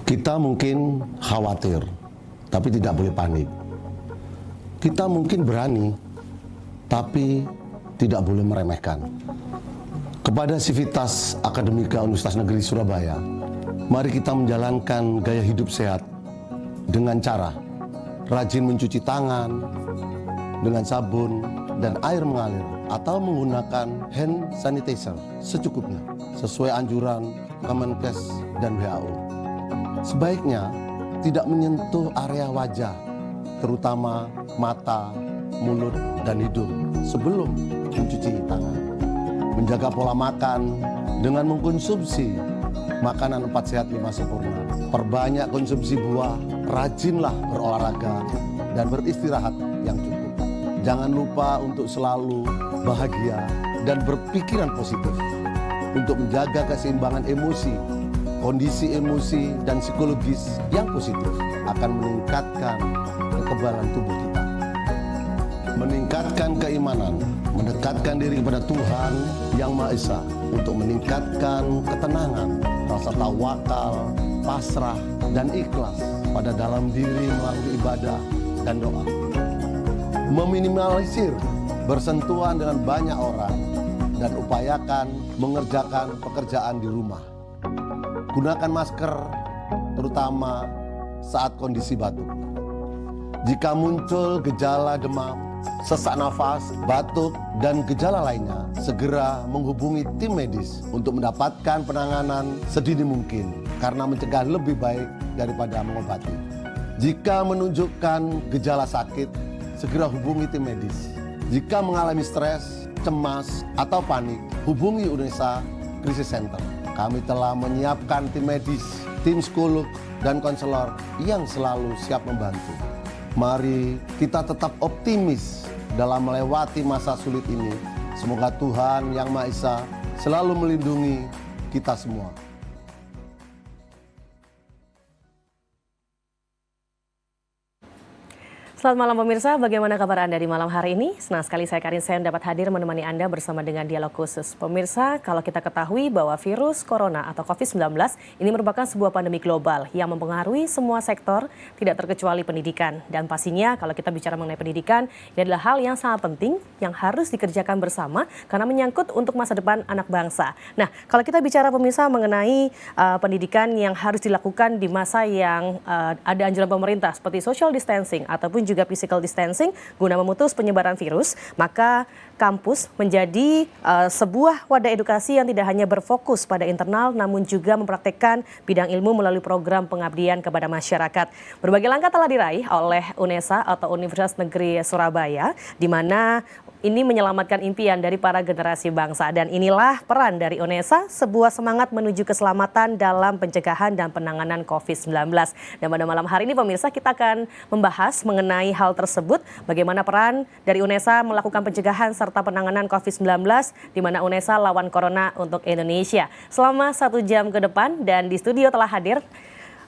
Kita mungkin khawatir, tapi tidak boleh panik. Kita mungkin berani, tapi tidak boleh meremehkan. Kepada Sivitas Akademika Universitas Negeri Surabaya, mari kita menjalankan gaya hidup sehat dengan cara rajin mencuci tangan dengan sabun dan air mengalir atau menggunakan hand sanitizer secukupnya sesuai anjuran Kemenkes dan WHO. Sebaiknya tidak menyentuh area wajah, terutama mata, mulut, dan hidung sebelum mencuci tangan. Menjaga pola makan dengan mengkonsumsi makanan 4 sehat 5 sempurna. Perbanyak konsumsi buah, rajinlah berolahraga, dan beristirahat yang cukup. Jangan lupa untuk selalu bahagia dan berpikiran positif untuk menjaga keseimbangan emosi. Kondisi emosi dan psikologis yang positif akan meningkatkan kekebalan tubuh kita. Meningkatkan keimanan, mendekatkan diri kepada Tuhan Yang Maha Esa untuk meningkatkan ketenangan, rasa tawakal, pasrah, dan ikhlas pada dalam diri melalui ibadah dan doa. Meminimalisir bersentuhan dengan banyak orang dan upayakan mengerjakan pekerjaan di rumah. Gunakan masker, terutama saat kondisi batuk. Jika muncul gejala demam, sesak nafas, batuk, dan gejala lainnya, segera menghubungi tim medis untuk mendapatkan penanganan sedini mungkin, karena mencegah lebih baik daripada mengobati. Jika menunjukkan gejala sakit, segera hubungi tim medis. Jika mengalami stres, cemas, atau panik, hubungi UNESA Crisis Center. Kami telah menyiapkan tim medis, tim psikolog, dan konselor yang selalu siap membantu. Mari kita tetap optimis dalam melewati masa sulit ini. Semoga Tuhan Yang Maha Esa selalu melindungi kita semua. Selamat malam pemirsa, bagaimana kabar Anda di malam hari ini? Senang sekali saya Karin Sen dapat hadir menemani Anda bersama dengan Dialog Khusus. Pemirsa, kalau kita ketahui bahwa virus corona atau COVID-19 ini merupakan sebuah pandemi global yang mempengaruhi semua sektor, tidak terkecuali pendidikan. Dan pastinya kalau kita bicara mengenai pendidikan, ini adalah hal yang sangat penting yang harus dikerjakan bersama karena menyangkut untuk masa depan anak bangsa. Nah, kalau kita bicara pemirsa mengenai pendidikan yang harus dilakukan di masa yang ada anjuran pemerintah seperti social distancing ataupun juga physical distancing guna memutus penyebaran virus, maka kampus menjadi sebuah wadah edukasi yang tidak hanya berfokus pada internal namun juga mempraktekkan bidang ilmu melalui program pengabdian kepada masyarakat. Berbagai langkah telah diraih oleh UNESA atau Universitas Negeri Surabaya, di mana ini menyelamatkan impian dari para generasi bangsa. Dan inilah peran dari UNESA, sebuah semangat menuju keselamatan dalam pencegahan dan penanganan COVID-19. Dan pada malam hari ini pemirsa, kita akan membahas mengenai hal tersebut, bagaimana peran dari UNESA melakukan pencegahan serta penanganan COVID-19, di mana UNESA lawan Corona untuk Indonesia. Selama 1 jam ke depan, dan di studio telah hadir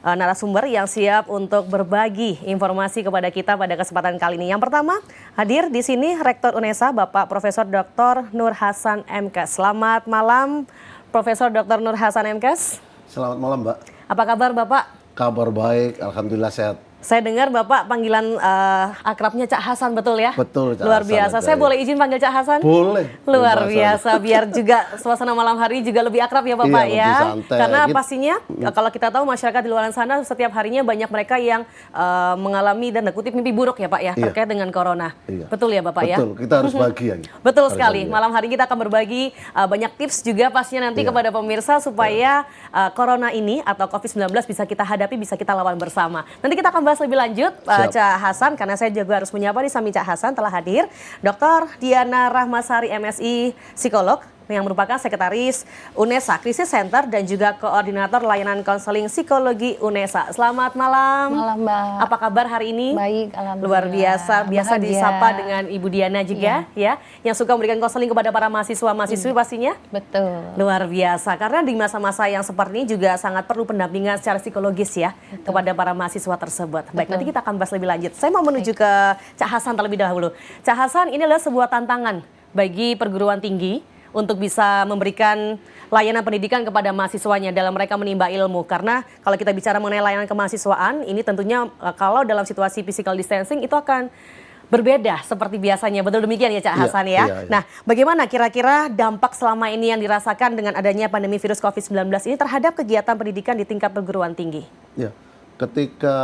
narasumber yang siap untuk berbagi informasi kepada kita pada kesempatan kali ini. Yang pertama, hadir di sini Rektor UNESA, Bapak Profesor Dr. Nur Hasan MKes. Selamat malam, Profesor Dr. Nur Hasan MKes. Selamat malam, Mbak. Apa kabar, Bapak? Kabar baik, alhamdulillah sehat. Saya dengar Bapak panggilan akrabnya Cak Hasan, betul ya? Betul, Cak Luar Hasan, biasa. Saya boleh izin panggil Cak Hasan? Boleh. Luar biasa, biar juga suasana malam hari juga lebih akrab ya Bapak iya, ya. lebih santai. Karena pastinya kalau kita tahu masyarakat di luar sana setiap harinya banyak mereka yang mengalami dan kutip mimpi buruk ya Pak ya, terkait dengan Corona. Iya. Betul ya Bapak ya? Betul, kita harus bahagia. Betul sekali. Malam hari kita akan berbagi banyak tips juga pastinya nanti kepada pemirsa supaya Corona ini atau COVID-19 bisa kita hadapi, bisa kita lawan bersama. Nanti kita akan bahas lebih lanjut Cak Hasan, karena saya juga harus menyapa di samping Cak Hasan telah hadir Dr. Diana Rahmasari MSI Psikolog, yang merupakan Sekretaris UNESA Krisis Center dan juga Koordinator Layanan Konseling Psikologi UNESA. Selamat malam. Malam, Mbak. Apa kabar hari ini? Baik, alhamdulillah. Luar biasa, biasa Bahagia. disapa dengan Ibu Diana juga ya, yang suka memberikan konseling kepada para mahasiswa-mahasiswi pastinya. Betul. Luar biasa, karena di masa-masa yang seperti ini juga sangat perlu pendampingan secara psikologis ya kepada para mahasiswa tersebut. Baik, nanti kita akan bahas lebih lanjut. Saya mau menuju ke Cak Hasan terlebih dahulu. Cak Hasan, ini adalah sebuah tantangan bagi perguruan tinggi untuk bisa memberikan layanan pendidikan kepada mahasiswanya dalam mereka menimba ilmu. Karena kalau kita bicara mengenai layanan kemahasiswaan, ini tentunya kalau dalam situasi physical distancing itu akan berbeda seperti biasanya. Betul demikian ya Cak Hasan ya? Iya. Nah, bagaimana kira-kira dampak selama ini yang dirasakan dengan adanya pandemi virus COVID-19 ini terhadap kegiatan pendidikan di tingkat perguruan tinggi? Ya, ketika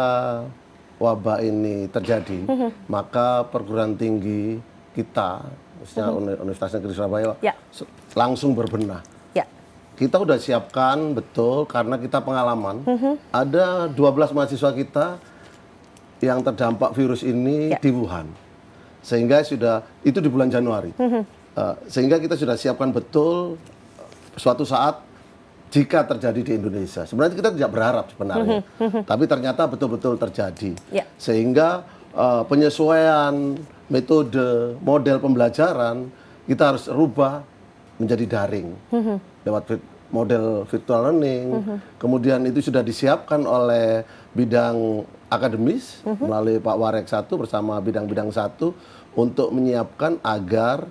wabah ini terjadi, maka perguruan tinggi kita, khususnya Universitas Negeri Surabaya, Ya. langsung berbenah. Ya. Kita udah siapkan betul karena kita pengalaman. Ada 12 mahasiswa kita yang terdampak virus ini Ya. di Wuhan, sehingga itu di bulan Januari. Sehingga kita sudah siapkan betul suatu saat jika terjadi di Indonesia. Sebenarnya kita tidak berharap sebenarnya, tapi ternyata betul-betul terjadi. Ya. Sehingga penyesuaian metode model pembelajaran kita harus rubah menjadi daring lewat model virtual learning. Kemudian itu sudah disiapkan oleh bidang akademis melalui Pak Warek 1 bersama bidang-bidang 1 untuk menyiapkan agar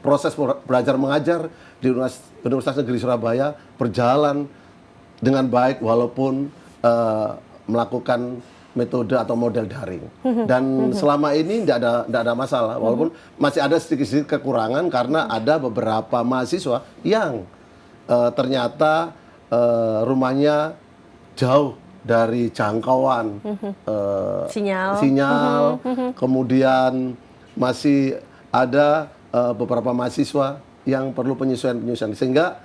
proses belajar mengajar di Universitas Negeri Surabaya berjalan dengan baik walaupun melakukan metode atau model daring. Dan selama ini tidak ada masalah, walaupun masih ada sedikit-sedikit kekurangan karena ada beberapa mahasiswa yang ternyata rumahnya jauh dari jangkauan sinyal. Kemudian masih ada beberapa mahasiswa yang perlu penyesuaian, sehingga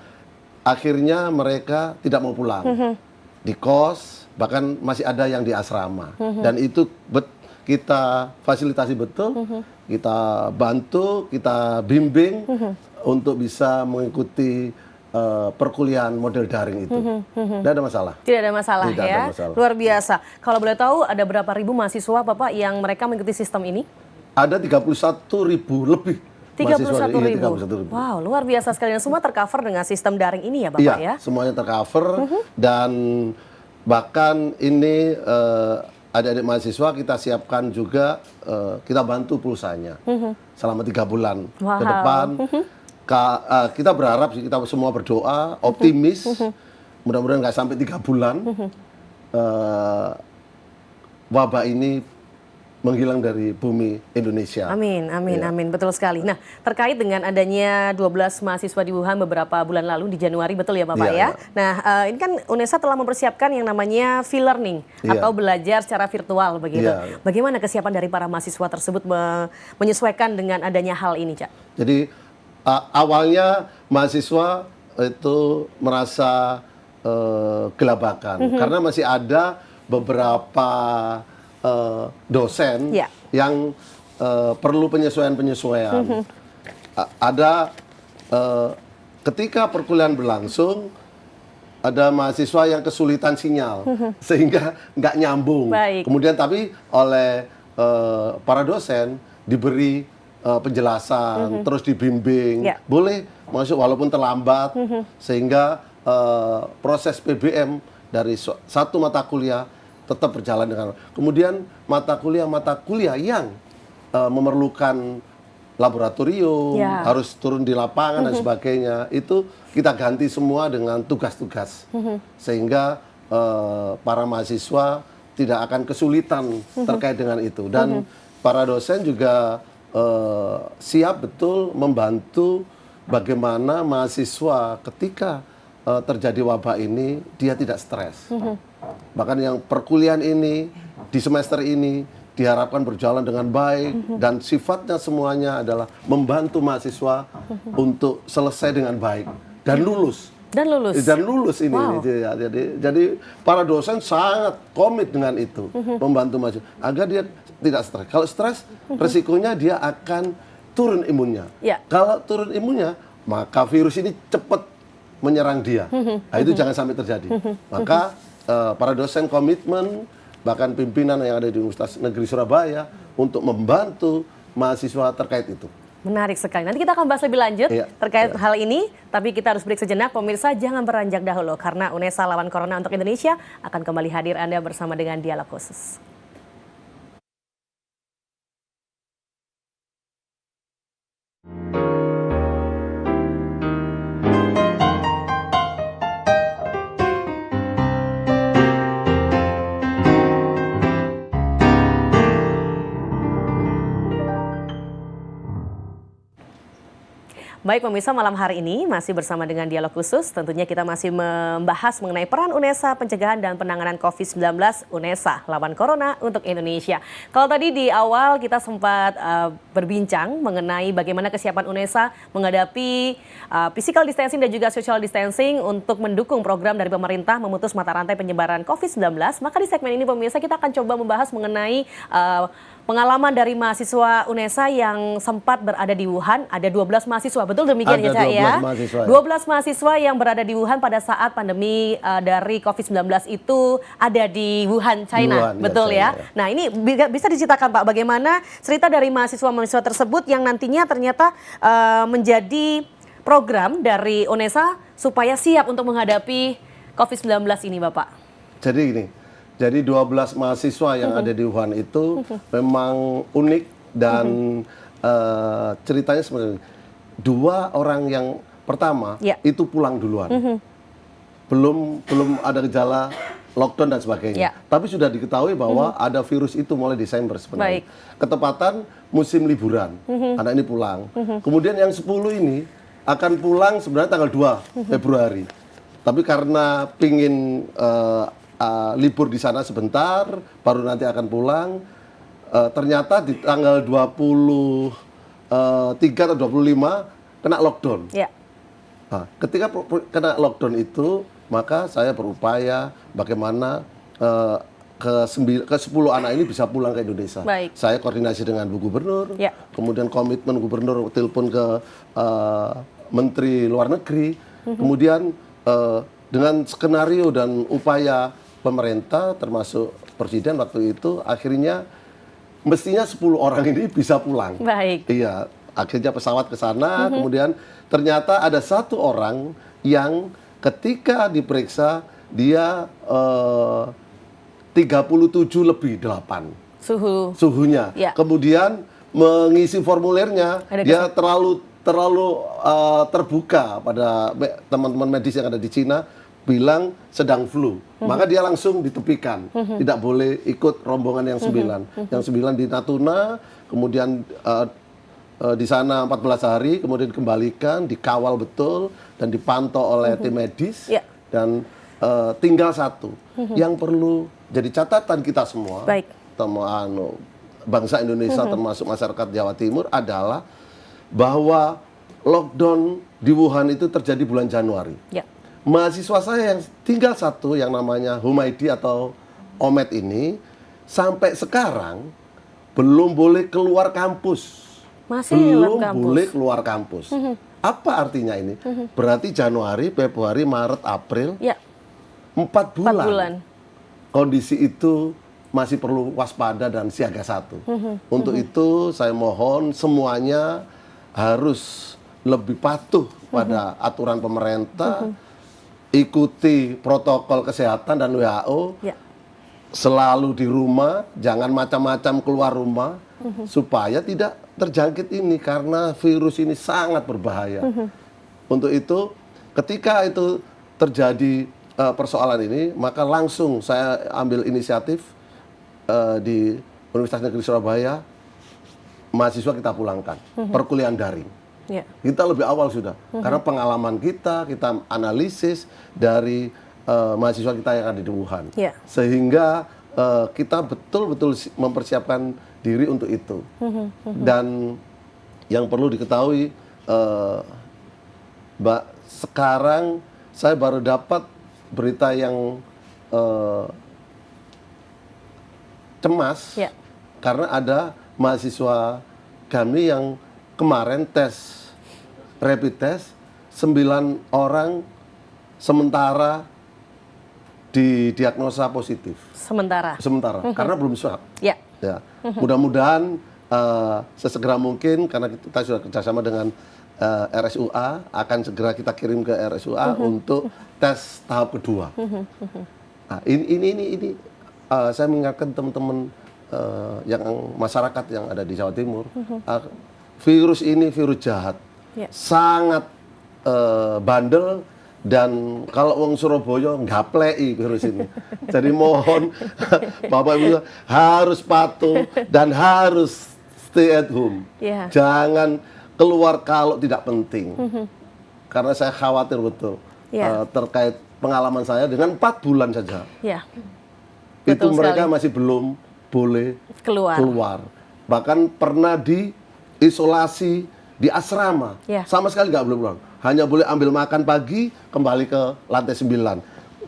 akhirnya mereka tidak mau pulang di kos, bahkan masih ada yang di asrama. Dan itu kita fasilitasi betul, kita bantu, kita bimbing untuk bisa mengikuti perkuliahan model daring itu. Tidak ada masalah. Tidak ada masalah Tidak ya. ada masalah. Luar biasa. Kalau boleh tahu ada berapa ribu mahasiswa Bapak yang mereka mengikuti sistem ini? Ada 31.000 lebih. 31.000. Iya, 31.000. Wow, luar biasa sekali. Dan semua tercover dengan sistem daring ini ya Bapak Iya, ya? semuanya tercover dan bahkan ini adik-adik mahasiswa kita siapkan juga, kita bantu pulsanya selama 3 bulan ke depan. Kita berharap sih, kita semua berdoa, optimis, mudah-mudahan nggak sampai 3 bulan wabah ini menghilang dari bumi Indonesia. Amin, amin, Ya. amin. Betul sekali. Nah, terkait dengan adanya 12 mahasiswa di Wuhan beberapa bulan lalu di Januari, betul ya Bapak Iya, ya? Nah, ini kan UNESA telah mempersiapkan yang namanya V-learning Iya. atau belajar secara virtual begitu. Iya. Bagaimana kesiapan dari para mahasiswa tersebut menyesuaikan dengan adanya hal ini, Cak? Jadi awalnya mahasiswa itu merasa gelabakan karena masih ada beberapa dosen Ya. yang perlu penyesuaian. Ada ketika perkuliahan berlangsung, ada mahasiswa yang kesulitan sinyal sehingga nggak nyambung. Baik. Kemudian tapi oleh para dosen diberi penjelasan, terus dibimbing, Ya. boleh masuk walaupun terlambat, sehingga proses PBM dari satu mata kuliah tetap berjalan dengan. Kemudian mata kuliah yang memerlukan laboratorium, Ya. harus turun di lapangan dan sebagainya, itu kita ganti semua dengan tugas-tugas, sehingga para mahasiswa tidak akan kesulitan terkait dengan itu. Dan para dosen juga siap betul membantu bagaimana mahasiswa ketika terjadi wabah ini dia tidak stres. Bahkan yang perkuliahan ini di semester ini diharapkan berjalan dengan baik dan sifatnya semuanya adalah membantu mahasiswa untuk selesai dengan baik dan lulus. Dan lulus. Dan lulus ini. Wow. Jadi para dosen sangat komit dengan itu, membantu mahasiswa agar dia tidak stres. Kalau stres, resikonya dia akan turun imunnya. Ya. Kalau turun imunnya, maka virus ini cepat menyerang dia. Nah, itu jangan sampai terjadi. Maka para dosen komitmen, bahkan pimpinan yang ada di Universitas Negeri Surabaya untuk membantu mahasiswa terkait itu. Menarik sekali. Nanti kita akan bahas lebih lanjut terkait hal ini. Tapi kita harus break sejenak. Pemirsa jangan beranjak dahulu. Karena UNESA lawan Corona untuk Indonesia akan kembali hadir Anda bersama dengan Dialog Khusus. Baik pemirsa, malam hari ini masih bersama dengan Dialog Khusus. Tentunya kita masih membahas mengenai peran UNESA pencegahan dan penanganan COVID-19 UNESA lawan Corona untuk Indonesia. Kalau tadi di awal kita sempat berbincang mengenai bagaimana kesiapan UNESA menghadapi physical distancing dan juga social distancing untuk mendukung program dari pemerintah memutus mata rantai penyebaran COVID-19. Maka di segmen ini pemirsa kita akan coba membahas mengenai pengalaman dari mahasiswa UNESA yang sempat berada di Wuhan. Ada 12 mahasiswa, betul demikian ya Cak ya? 12 mahasiswa yang berada di Wuhan pada saat pandemi dari COVID-19 itu ada di Wuhan, China. Wuhan, betul ya, ya? Nah ini bisa diceritakan Pak bagaimana cerita dari mahasiswa-mahasiswa tersebut yang nantinya ternyata menjadi program dari UNESA supaya siap untuk menghadapi COVID-19 ini Bapak? Jadi gini, jadi 12 mahasiswa yang ada di Wuhan itu memang unik dan ceritanya sebenarnya 2 orang yang pertama itu pulang duluan. Belum ada gejala lockdown dan sebagainya. Tapi sudah diketahui bahwa ada virus itu mulai Desember sebenarnya. Ketepatan musim liburan, anak ini pulang. Kemudian yang 10 ini akan pulang sebenarnya tanggal 2 Februari. Tapi karena pingin libur di sana sebentar, baru nanti akan pulang. Ternyata di tanggal 23 atau 25 kena lockdown. Nah, ketika kena lockdown itu, maka saya berupaya bagaimana ke 10 anak ini bisa pulang ke Indonesia. Saya koordinasi dengan Bu Gubernur, kemudian komitmen Gubernur telepon ke Menteri Luar Negeri, kemudian dengan skenario dan upaya pemerintah termasuk Presiden waktu itu akhirnya mestinya 10 orang ini bisa pulang. Iya, akhirnya pesawat ke sana, kemudian ternyata ada 1 orang yang ketika diperiksa dia 37/8 suhunya. Kemudian mengisi formulirnya dia terlalu terbuka pada teman-teman medis yang ada di Cina, bilang sedang flu. Maka dia langsung ditepikan. Tidak boleh ikut rombongan yang 9. Yang 9 di Natuna, kemudian di sana 14 hari, kemudian dikembalikan, dikawal betul, dan dipantau oleh tim medis. Dan tinggal 1 yang perlu jadi catatan kita semua, bangsa Indonesia termasuk masyarakat Jawa Timur adalah bahwa lockdown di Wuhan itu terjadi bulan Januari. Mahasiswa saya yang tinggal 1 yang namanya Humaydi atau Omet ini sampai sekarang belum boleh keluar kampus. Belum boleh keluar kampus. Apa artinya ini? Berarti Januari, Februari, Maret, April, 4 bulan. Kondisi itu masih perlu waspada dan siaga 1. Untuk itu saya mohon semuanya harus lebih patuh pada aturan pemerintah, ikuti protokol kesehatan dan WHO, selalu di rumah, jangan macam-macam keluar rumah, supaya tidak terjangkit ini, karena virus ini sangat berbahaya. Untuk itu, ketika itu terjadi persoalan ini, maka langsung saya ambil inisiatif di Universitas Negeri Surabaya, mahasiswa kita pulangkan, perkuliahan daring. Kita lebih awal sudah, karena pengalaman kita analisis dari mahasiswa kita yang ada di Wuhan, sehingga kita betul-betul mempersiapkan diri untuk itu. Dan yang perlu diketahui, Mbak, sekarang saya baru dapat berita yang cemas, karena ada mahasiswa kami yang kemarin tes rapid test 9 orang sementara didiagnosa positif. Sementara. Karena belum swab. Ya. Ya. Mudah-mudahan sesegera mungkin, karena kita sudah kerjasama dengan RSUA, akan segera kita kirim ke RSUA untuk tes tahap kedua. Nah, ini saya mengingatkan teman-teman yang masyarakat yang ada di Jawa Timur, virus ini virus jahat, sangat bandel, dan kalau wong Surabaya ngaplei virus ini. Jadi mohon Bapak Ibu harus patuh dan harus stay at home. Jangan keluar kalau tidak penting. Karena saya khawatir betul terkait pengalaman saya dengan 4 bulan saja. Itu mereka masih belum boleh keluar. Bahkan pernah diisolasi di asrama. Sama sekali nggak boleh pulang. Hanya boleh ambil makan pagi, kembali ke lantai 9.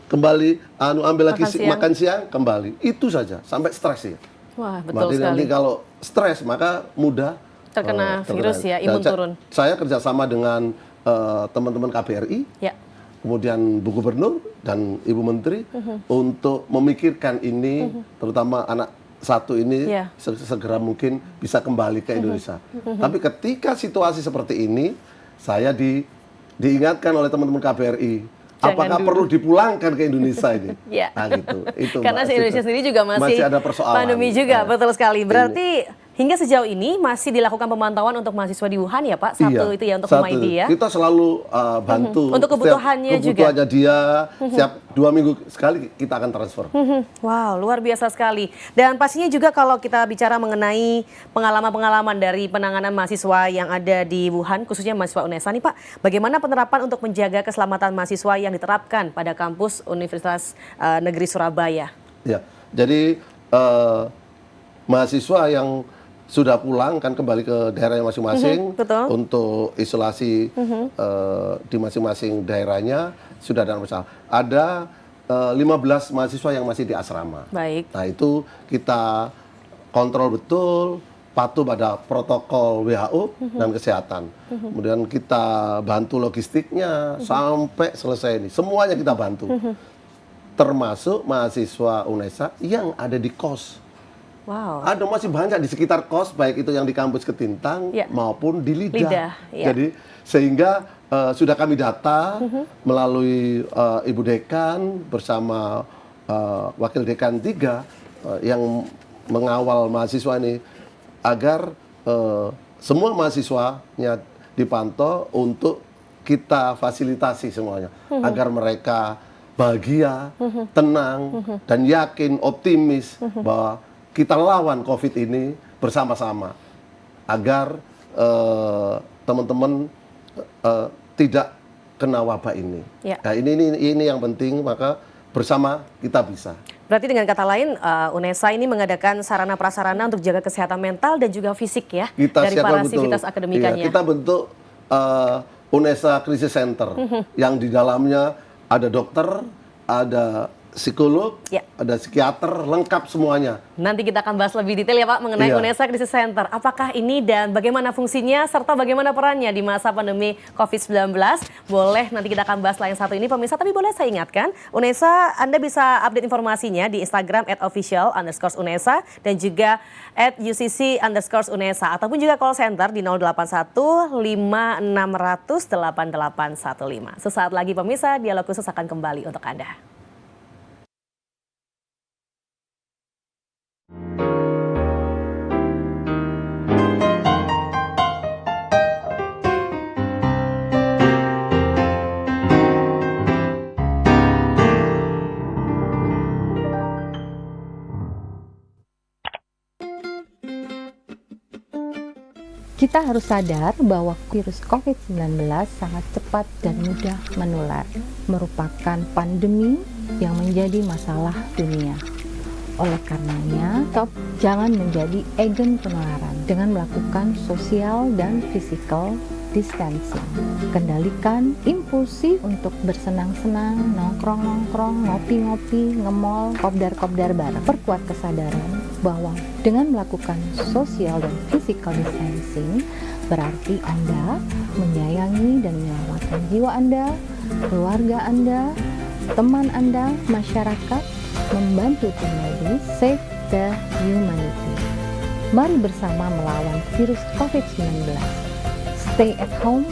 Kembali ambil lagi makan siang, kembali. Itu saja, sampai stres ya. Wah, betul sekali. Nanti kalau stres maka mudah terkena virus ya, imun turun. Saya kerjasama dengan teman-teman KBRI, kemudian Bu Gubernur dan Ibu Menteri untuk memikirkan ini, terutama anak satu ini segera mungkin bisa kembali ke Indonesia. Tapi ketika situasi seperti ini, saya diingatkan oleh teman-teman KBRI, apakah perlu dipulangkan ke Indonesia ini? Nah, gitu. Itu, karena di Indonesia sendiri juga masih ada persoalan. Pandemi juga, betul sekali. Berarti hingga sejauh ini masih dilakukan pemantauan untuk mahasiswa di Wuhan ya Pak? Satu itu ya untuk HUMAIDI ya? Kita selalu bantu. Untuk kebutuhannya juga? Kebutuhannya dia, setiap 2 minggu sekali kita akan transfer. Wow, luar biasa sekali. Dan pastinya juga kalau kita bicara mengenai pengalaman-pengalaman dari penanganan mahasiswa yang ada di Wuhan, khususnya mahasiswa UNESA nih Pak, bagaimana penerapan untuk menjaga keselamatan mahasiswa yang diterapkan pada kampus Universitas Negeri Surabaya? Ya, jadi mahasiswa yang sudah pulang kan kembali ke daerahnya masing-masing untuk isolasi di masing-masing daerahnya sudah ada masalah. Ada 15 mahasiswa yang masih di asrama. Baik. Nah itu kita kontrol betul, patuh pada protokol WHO dan kesehatan. Kemudian kita bantu logistiknya sampai selesai ini. Semuanya kita bantu. Termasuk mahasiswa UNESA yang ada di kos. Wow. Ada masih banyak di sekitar kos, baik itu yang di kampus Ketintang maupun di Lidah. Jadi sehingga sudah kami data melalui Ibu Dekan bersama Wakil Dekan 3 yang mengawal mahasiswa ini agar semua mahasiswanya dipantau untuk kita fasilitasi semuanya agar mereka bahagia, tenang dan yakin, optimis bahwa kita lawan COVID ini bersama-sama agar teman-teman tidak kena wabah ini. Nah, ini yang penting, maka bersama kita bisa. Berarti dengan kata lain, UNESA ini mengadakan sarana prasarana untuk jaga kesehatan mental dan juga fisik ya dari para sivitas akademikanya. Kita bentuk UNESA Crisis Center yang di dalamnya ada dokter, ada psikolog, ada psikiater, lengkap semuanya. Nanti kita akan bahas lebih detail ya Pak mengenai UNESA Crisis Center. Apakah ini dan bagaimana fungsinya serta bagaimana perannya di masa pandemi COVID-19? Boleh nanti kita akan bahas lain satu ini pemirsa, tapi boleh saya ingatkan, UNESA Anda bisa update informasinya di Instagram @official_unesa dan juga @ucc_unesa ataupun juga call center di 081 5600 8815. Sesaat lagi pemirsa, dialog khusus akan kembali untuk Anda. Kita harus sadar bahwa virus COVID-19 sangat cepat dan mudah menular, merupakan pandemi yang menjadi masalah dunia. Oleh karenanya, jangan menjadi agen penularan dengan melakukan social dan physical distancing. Kendalikan impulsif untuk bersenang-senang, nongkrong-nongkrong, ngopi-ngopi, nge-mall, kopdar-kopdar bareng. Perkuat kesadaran bahwa dengan melakukan social dan physical distancing, berarti Anda menyayangi dan menyelamatkan jiwa Anda, keluarga Anda, teman Anda, masyarakat, membantu tim medis, save the humanity. Mari bersama melawan virus COVID-19. Stay at home,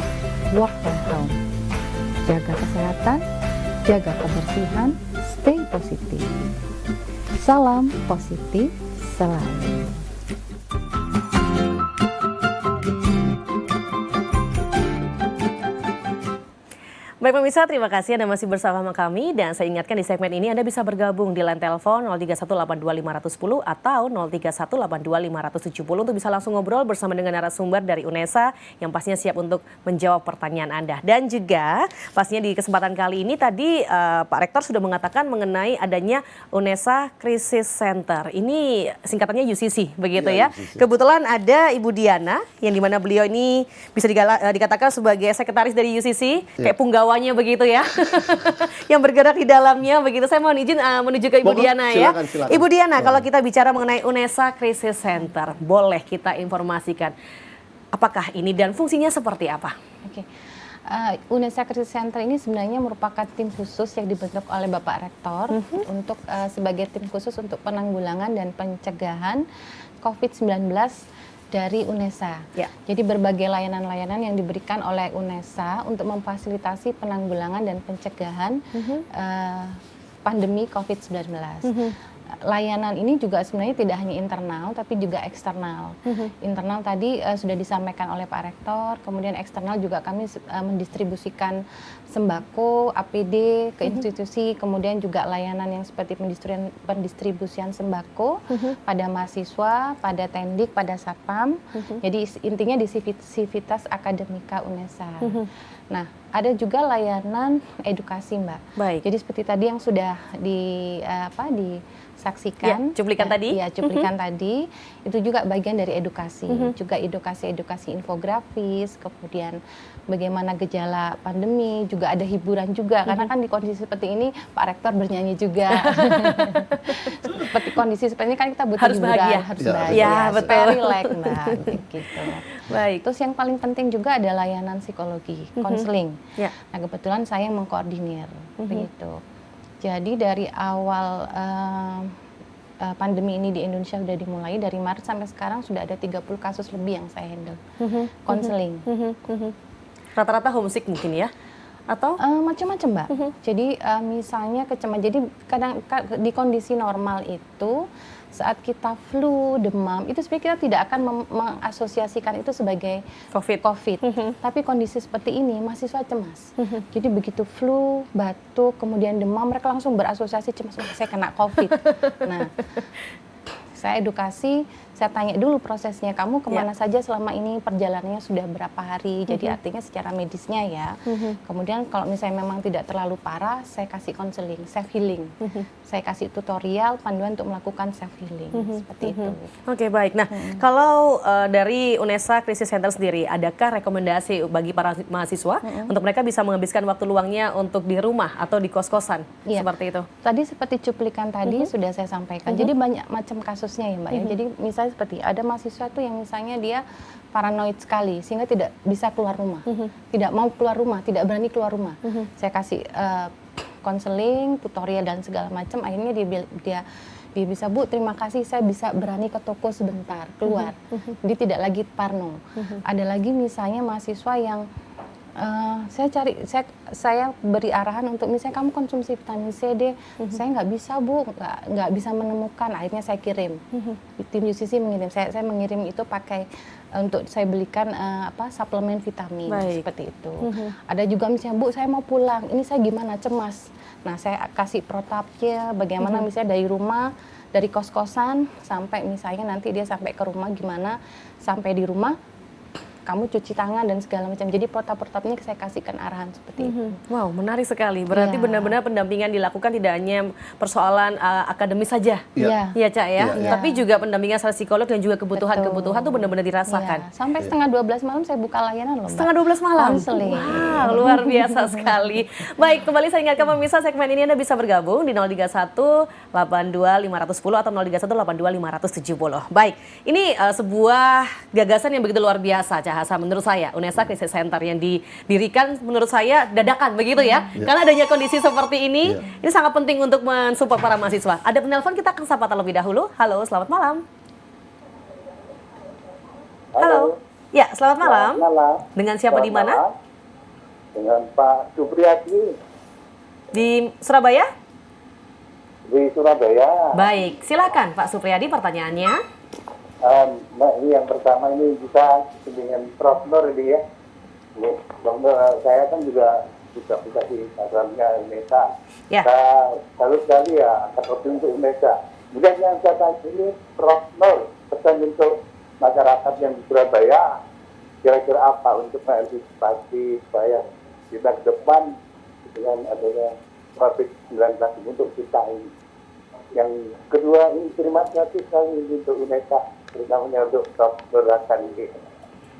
work from home. Jaga kesehatan, jaga kebersihan, stay positif. Salam positif selalu. Baik pemirsa, terima kasih Anda masih bersama kami dan saya ingatkan di segmen ini Anda bisa bergabung di line telepon 03182510 atau 03182570 untuk bisa langsung ngobrol bersama dengan narasumber dari UNESA yang pastinya siap untuk menjawab pertanyaan Anda. Dan juga pastinya di kesempatan kali ini tadi Pak Rektor sudah mengatakan mengenai adanya UNESA Crisis Center. Ini singkatannya UCC begitu ya. UCC. Kebetulan ada Ibu Diana yang dimana beliau ini bisa dikatakan sebagai sekretaris dari UCC, kayak punggawanya begitu ya, yang bergerak di dalamnya begitu. Saya mohon izin menuju ke Ibu Diana ya. Silakan. Ibu Diana, kalau kita bicara mengenai UNESA Crisis Center, boleh kita informasikan apakah ini dan fungsinya seperti apa? Oke. UNESA Crisis Center ini sebenarnya merupakan tim khusus yang dibentuk oleh Bapak Rektor untuk sebagai tim khusus untuk penanggulangan dan pencegahan COVID-19 dari UNESA. Ya. Jadi berbagai layanan-layanan yang diberikan oleh UNESA untuk memfasilitasi penanggulangan dan pencegahan pandemi COVID-19. Layanan ini juga sebenarnya tidak hanya internal tapi juga eksternal. Internal tadi sudah disampaikan oleh Pak Rektor, kemudian eksternal juga kami mendistribusikan sembako, APD ke institusi, kemudian juga layanan yang seperti pendistribusian sembako pada mahasiswa, pada tendik, pada satpam. Jadi intinya di Civitas Akademika UNESA. Nah, ada juga layanan edukasi, Mbak. Baik. Jadi seperti tadi yang sudah disaksikan, cuplikan tadi. Iya, cuplikan tadi itu juga bagian dari edukasi. Juga edukasi infografis, kemudian bagaimana gejala pandemi, juga ada hiburan juga karena kan di kondisi seperti ini Pak Rektor bernyanyi juga. Seperti kondisi seperti ini kan kita butuh harus hiburan, bahagia. harus bahagia. Ya, betul. Relax, Mbak, gitu. Baik. Terus yang paling penting juga ada layanan psikologi, konseling. Ya. Nah, kebetulan saya mengkoordinir begitu. Jadi dari awal pandemi ini di Indonesia sudah dimulai, dari Maret sampai sekarang sudah ada 30 kasus lebih yang saya handle. Konseling. Rata-rata homesick mungkin ya? Atau macam-macam, Mbak. Jadi misalnya jadi kadang di kondisi normal itu saat kita flu, demam, itu sebenarnya kita tidak akan mengasosiasikan itu sebagai COVID. Tapi kondisi seperti ini mahasiswa cemas. Jadi begitu flu, batuk, kemudian demam, mereka langsung berasosiasi cemas, saya kena COVID. Nah, saya edukasi, saya tanya dulu prosesnya, kamu kemana saja selama ini, perjalanannya sudah berapa hari, jadi artinya secara medisnya ya. Kemudian kalau misalnya memang tidak terlalu parah, saya kasih konseling, self healing. Saya kasih tutorial, panduan untuk melakukan self healing, seperti itu. Oke, baik. Nah, kalau dari UNESA Crisis Center sendiri, adakah rekomendasi bagi para mahasiswa untuk mereka bisa menghabiskan waktu luangnya untuk di rumah atau di kos-kosan, seperti itu? Tadi seperti cuplikan tadi sudah saya sampaikan, jadi banyak macam kasusnya ya, Mbak ya. Jadi misalnya seperti ada mahasiswa tuh yang misalnya dia paranoid sekali sehingga tidak bisa keluar rumah, tidak mau keluar rumah, tidak berani keluar rumah. Saya kasih konseling, tutorial dan segala macam, akhirnya dia bisa, Bu, terima kasih saya bisa berani ke toko sebentar, keluar. Dia tidak lagi parno. Ada lagi misalnya mahasiswa yang saya beri arahan untuk misalnya kamu konsumsi vitamin C, D, saya nggak bisa, Bu, nggak bisa menemukan, akhirnya saya kirim. Tim UCC mengirim, saya mengirim itu pakai untuk saya belikan suplemen vitamin. Baik. Seperti itu. Ada juga misalnya, Bu, saya mau pulang, ini saya gimana, cemas. Nah, saya kasih protapnya, bagaimana misalnya dari rumah, dari kos-kosan sampai misalnya nanti dia sampai ke rumah gimana, sampai di rumah kamu cuci tangan dan segala macam. Jadi protap-protapnya saya kasihkan arahan seperti itu. Wow, menarik sekali. Berarti benar-benar pendampingan dilakukan tidak hanya persoalan akademis saja. Iya, Cak ya. Tapi juga pendampingan secara psikolog dan juga kebutuhan-kebutuhan itu benar-benar dirasakan. Sampai setengah 12 malam saya buka layanan loh, Mbak. Setengah 12 malam? Konseling. Wow, luar biasa sekali. Baik, kembali saya ingatkan pemirsa, segmen ini Anda bisa bergabung di 031 82 510 atau 031 82 570. Baik, ini sebuah gagasan yang begitu luar biasa, Cak bahasa menurut saya UNESA Crisis Center yang didirikan menurut saya dadakan begitu ya. Karena adanya kondisi seperti ini sangat penting untuk mensupport para mahasiswa. Ada penelpon, kita akan sapa terlebih dahulu. Halo, selamat malam. Halo. Ya, selamat malam. Selamat malam. Dengan siapa di mana? Dengan Pak Supriyadi Di Surabaya? di Surabaya. Baik, silakan Pak Supriyadi pertanyaannya. Mbak, ini yang pertama ini kita dengan Prof. Nur ini ya. Ini, Prof. Nur, saya kan juga bisa di programnya UNESA. Ya. Saya selalu sekali ya terkopi untuk UNESA. Kemudian yang saya tanya ini Prof. Nur, pesan untuk masyarakat yang di Surabaya, kira-kira apa untuk mengantisipasi supaya kita ke depan dengan adanya COVID-19 untuk kita ini. Yang kedua ini terima kasih sekali untuk UNESA, terutamanya untuk Prof. Nur ini.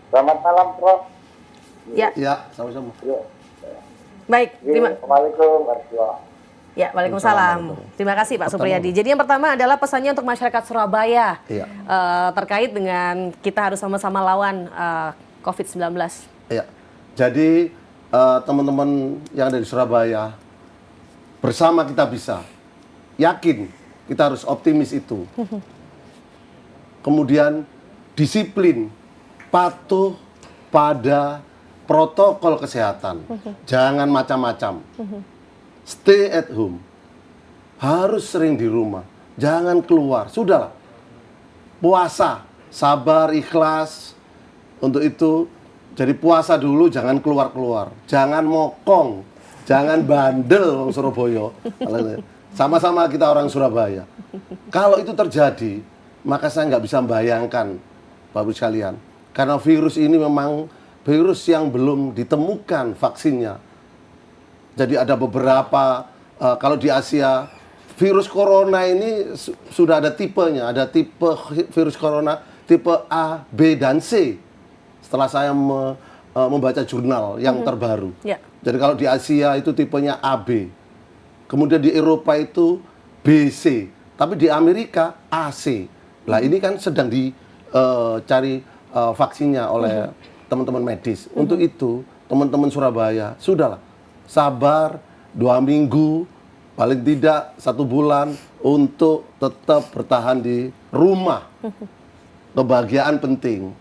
Selamat malam Prof. Ya, Ya, sama-sama. Ya. baik. Assalamualaikum warahmatullahi. Ya, waalaikumsalam. Terima kasih Pak Supriyadi. Jadi yang pertama adalah pesannya untuk masyarakat Surabaya Iya. terkait dengan kita harus sama-sama lawan COVID-19. Ya. Jadi teman-teman yang ada di Surabaya, bersama kita bisa. Yakin, kita harus optimis itu. Kemudian disiplin, patuh pada protokol kesehatan. Jangan macam-macam. Stay at home. Harus sering di rumah. Jangan keluar. Sudahlah. Puasa, sabar, ikhlas. Untuk itu, jadi puasa dulu, jangan keluar-keluar. Jangan mokong. Jangan bandel orang Surabaya. Sama-sama kita orang Surabaya. Kalau itu terjadi, maka saya nggak bisa membayangkan, Bapak-Ibu sekalian. Karena virus ini memang virus yang belum ditemukan vaksinnya. Jadi ada beberapa, kalau di Asia, virus corona ini sudah ada tipenya. Ada tipe virus corona, tipe A, B, dan C. Setelah saya membaca jurnal yang terbaru. Ya. Jadi kalau di Asia itu tipenya AB. Kemudian di Eropa itu BC. Tapi di Amerika AC. Nah ini kan sedang dicari vaksinnya oleh teman-teman medis. Untuk itu teman-teman Surabaya, sudahlah. Sabar 2 minggu, paling tidak 1 bulan untuk tetap bertahan di rumah. Kebahagiaan penting.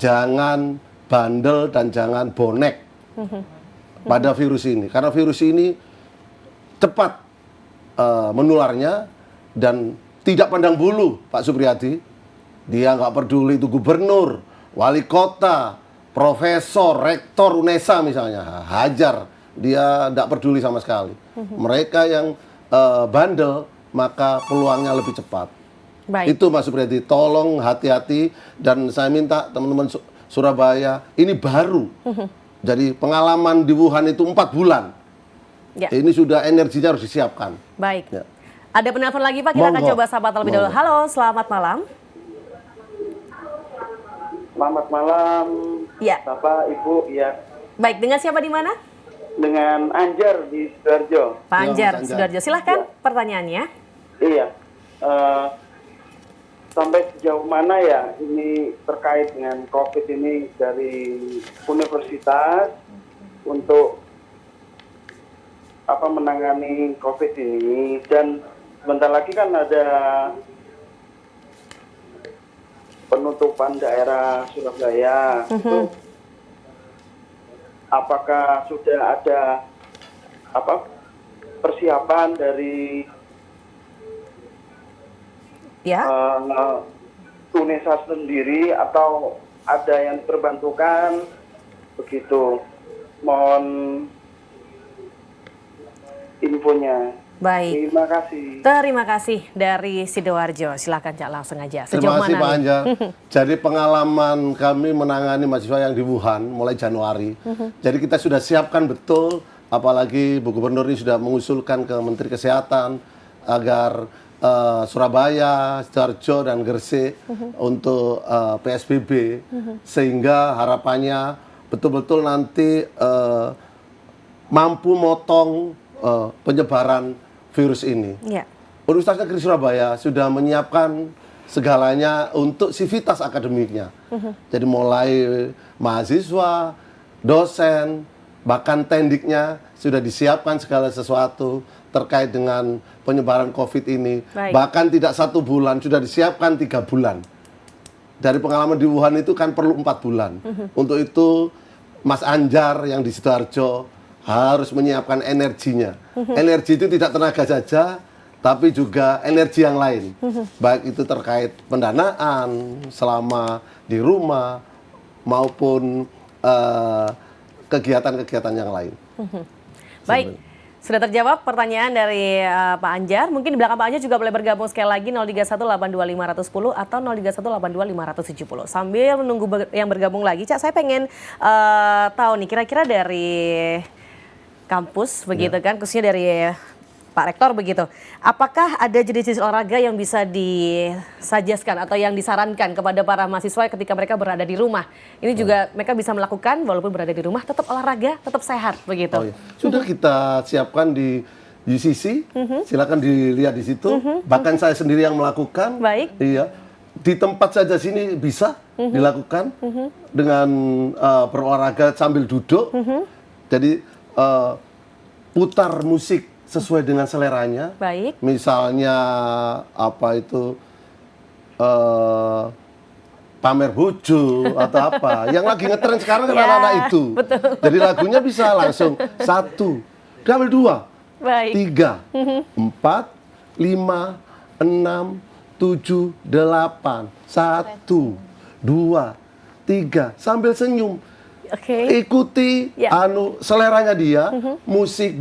Jangan bandel dan jangan bonek pada virus ini. Karena virus ini cepat menularnya dan tidak pandang bulu, Pak Supriyadi. Dia nggak peduli itu gubernur, wali kota, profesor, rektor UNESA misalnya, hajar, dia tidak peduli sama sekali. Mereka yang bandel, maka peluangnya lebih cepat. Baik. Itu Mas Supriyadi, tolong hati-hati dan saya minta teman-teman Surabaya, ini baru. Jadi pengalaman di Wuhan itu 4 bulan. Ya. Ini sudah energinya harus disiapkan. Baik. Ya. Ada penelpon lagi Pak, kita akan Monggo. coba sapa terlebih dahulu. Monggo. Halo, selamat malam. Selamat malam, Ya. Bapak, Ibu, ya. Baik, dengan siapa di mana? Dengan Anjar di Sidoarjo. Pak Ya, Anjar, Mas Anjar. Sidoarjo. Silahkan Ya. pertanyaannya. Iya. Sampai sejauh mana ya ini terkait dengan COVID ini dari universitas untuk menangani COVID ini, dan sebentar lagi kan ada penutupan daerah Surabaya. Itu apakah sudah ada persiapan dari Ya. UNESA sendiri atau ada yang terbantukan begitu? Mohon infonya. Baik. Terima kasih. Terima kasih dari Sidoarjo. Silakan Cak, langsung aja. Terima kasih Pak nih? Anjar. Jadi pengalaman kami menangani mahasiswa yang di Wuhan mulai Januari. Jadi kita sudah siapkan betul, apalagi Bu Gubernur ini sudah mengusulkan ke Menteri Kesehatan agar Surabaya, Sidoarjo, dan Gresik untuk PSBB. Sehingga harapannya betul-betul nanti mampu motong penyebaran virus ini. Ya. Universitas Negeri Surabaya sudah menyiapkan segalanya untuk sivitas akademiknya. Jadi mulai mahasiswa, dosen, bahkan tendiknya sudah disiapkan segala sesuatu terkait dengan penyebaran COVID ini. Baik. Bahkan tidak 1 bulan, sudah disiapkan 3 bulan. Dari pengalaman di Wuhan itu kan perlu 4 bulan. Untuk itu Mas Anjar yang di Sidoarjo harus menyiapkan energinya. Energi itu tidak tenaga saja, tapi juga energi yang lain. Baik itu terkait pendanaan selama di rumah maupun kegiatan-kegiatan yang lain. Baik, sudah terjawab pertanyaan dari Pak Anjar. Mungkin di belakang Pak Anjar juga boleh bergabung sekali lagi 03182510 atau 03182570. Sambil menunggu yang bergabung lagi, Cak, saya pengen tahu nih kira-kira dari kampus begitu kan, khususnya dari Pak Rektor begitu. Apakah ada jenis-jenis olahraga yang bisa disajaskan atau yang disarankan kepada para mahasiswa ketika mereka berada di rumah? Ini juga mereka bisa melakukan walaupun berada di rumah, tetap olahraga, tetap sehat begitu. Oh, iya. Sudah kita siapkan di UCC, silakan dilihat di situ. Bahkan saya sendiri yang melakukan. Baik. Iya. Di tempat saja sini bisa dilakukan dengan berolahraga sambil duduk. Jadi putar musik sesuai dengan seleranya. Baik. Misalnya apa itu pamer bojo atau apa. Yang lagi ngetren sekarang kan Ya, anak-anak itu. betul. Jadi lagunya bisa langsung 1, diambil 2, Baik. 3, 4, 5, 6, 7, 8, 1, 2, 3 sambil senyum. Oke. Ikuti Ya. seleranya dia, musik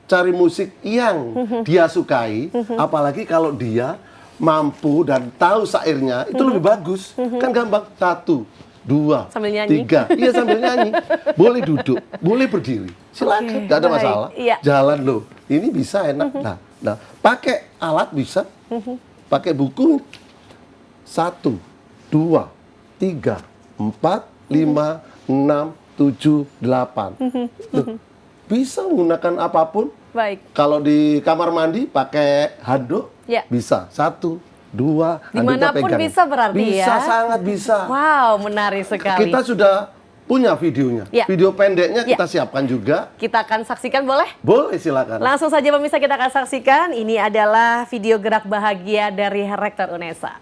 cari musik yang dia sukai, apalagi kalau dia mampu dan tahu syairnya, itu lebih bagus. Kan gampang. 1, 2, Sambil nyanyi. 3. Iya, sambil nyanyi. Boleh duduk, boleh berdiri. Silakan, tidak ada baik. masalah. Iya. Jalan loh. Ini bisa enak. Nah, pakai alat bisa. Pakai buku. 1, 2, 3, 4, 5, 6, 7, 8. Loh, bisa menggunakan apapun. Baik. Kalau di kamar mandi pakai handuk, Ya. bisa. 1, 2, handuknya Dimanapun pegang. bisa berarti ya? Bisa, sangat bisa. Wow, menarik sekali. Kita sudah punya videonya. Ya. Video pendeknya Ya. kita siapkan juga. Kita akan saksikan, boleh? Boleh, silakan. Langsung saja pemirsa kita akan saksikan. Ini adalah video gerak bahagia dari Rektor UNESA.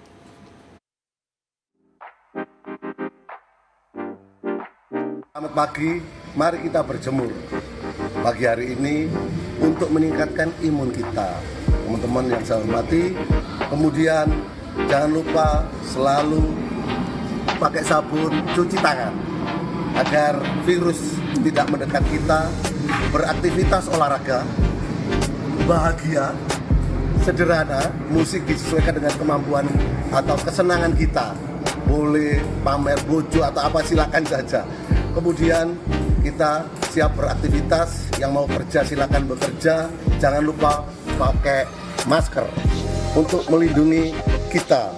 Selamat pagi, mari kita berjemur pagi hari ini untuk meningkatkan imun kita. Teman-teman yang saya hormati, kemudian jangan lupa selalu pakai sabun, cuci tangan agar virus tidak mendekat kita. Beraktivitas olahraga, bahagia, sederhana, musik disesuaikan dengan kemampuan atau kesenangan kita. Boleh pamer bojo atau apa, silakan saja. Kemudian kita siap beraktivitas, yang mau kerja silakan bekerja. Jangan lupa pakai masker untuk melindungi kita,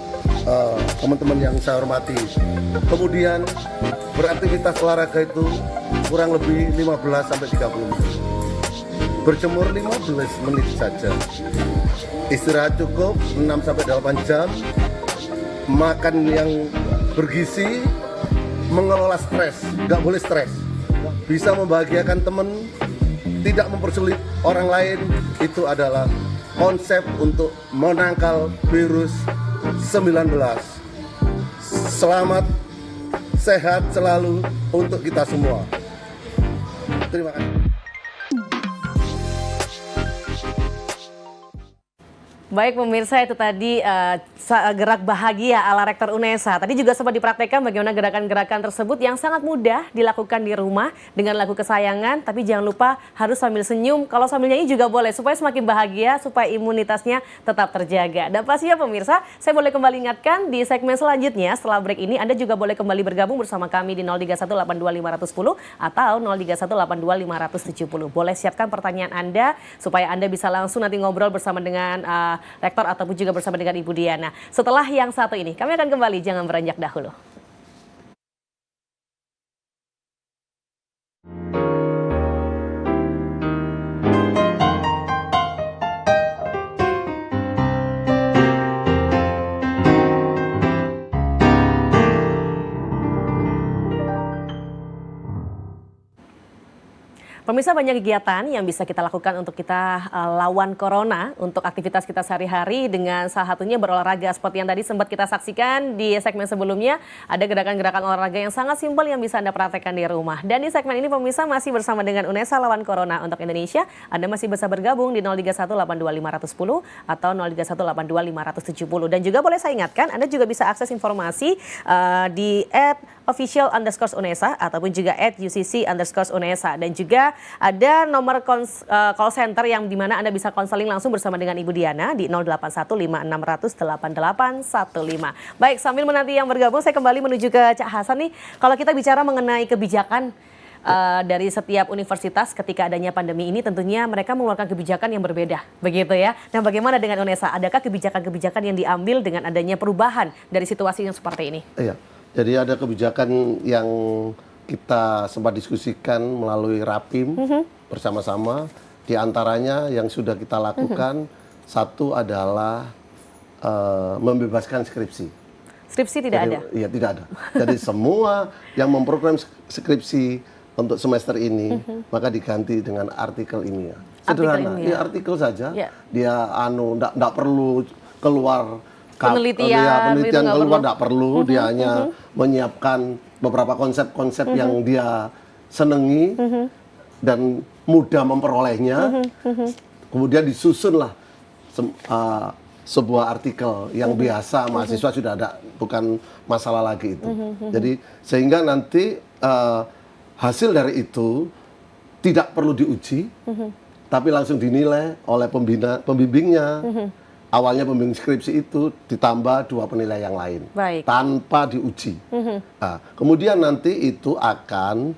teman-teman yang saya hormati. Kemudian beraktivitas olahraga itu kurang lebih 15-30 menit. Berjemur 15 menit saja. Istirahat cukup 6-8 jam. Makan yang bergizi, mengelola stres, nggak boleh stres. Bisa membahagiakan teman, tidak mempersulit orang lain, itu adalah konsep untuk menangkal virus 19. Selamat, sehat selalu untuk kita semua. Terima kasih. Baik pemirsa, itu tadi gerak bahagia ala Rektor UNESA. Tadi juga sempat dipraktekkan bagaimana gerakan-gerakan tersebut yang sangat mudah dilakukan di rumah dengan lagu kesayangan. Tapi jangan lupa harus sambil senyum, kalau sambil nyanyi juga boleh supaya semakin bahagia, supaya imunitasnya tetap terjaga. Dan pastinya pemirsa, saya boleh kembali ingatkan di segmen selanjutnya setelah break ini Anda juga boleh kembali bergabung bersama kami di 03182510 atau 03182570. Boleh siapkan pertanyaan Anda supaya Anda bisa langsung nanti ngobrol bersama dengan Rektor ataupun juga bersama dengan Ibu Diana. Setelah yang satu ini, kami akan kembali, jangan beranjak dahulu. Pemirsa, banyak kegiatan yang bisa kita lakukan untuk kita lawan corona, untuk aktivitas kita sehari-hari dengan salah satunya berolahraga. Seperti yang tadi sempat kita saksikan di segmen sebelumnya, ada gerakan-gerakan olahraga yang sangat simpel yang bisa Anda praktekkan di rumah. Dan di segmen ini pemirsa masih bersama dengan UNESA Lawan Corona untuk Indonesia. Anda masih bisa bergabung di 031825110 atau 03182525070. Dan juga boleh saya ingatkan, Anda juga bisa akses informasi di @official_UNESA ataupun juga @UCC_UNESA. Dan juga ada nomor call center yang dimana Anda bisa konseling langsung bersama dengan Ibu Diana di 081560088815. Baik, sambil menanti yang bergabung, saya kembali menuju ke Cak Hasan nih. Kalau kita bicara mengenai kebijakan dari setiap universitas ketika adanya pandemi ini, tentunya mereka mengeluarkan kebijakan yang berbeda, begitu ya. Dan bagaimana dengan UNESA? Adakah kebijakan-kebijakan yang diambil dengan adanya perubahan dari situasi yang seperti ini? Iya, jadi ada kebijakan yang kita sempat diskusikan melalui Rapim bersama-sama. Di antaranya yang sudah kita lakukan, satu adalah membebaskan skripsi. Skripsi tidak ada? Iya, tidak ada. Jadi semua yang memprogram skripsi untuk semester ini, maka diganti dengan artikel ilmiah. Sederhana, ya artikel saja. Ya. Dia enggak perlu keluar penelitian keluar, enggak perlu. Dia hanya menyiapkan beberapa konsep-konsep yang dia senangi dan mudah memperolehnya. Kemudian disusunlah sebuah artikel yang biasa mahasiswa sudah ada, bukan masalah lagi itu. Jadi sehingga nanti hasil dari itu tidak perlu diuji, tapi langsung dinilai oleh pembimbingnya. Awalnya pembimbing skripsi itu ditambah 2 penilai yang lain. Baik. Tanpa diuji. Nah, kemudian nanti itu akan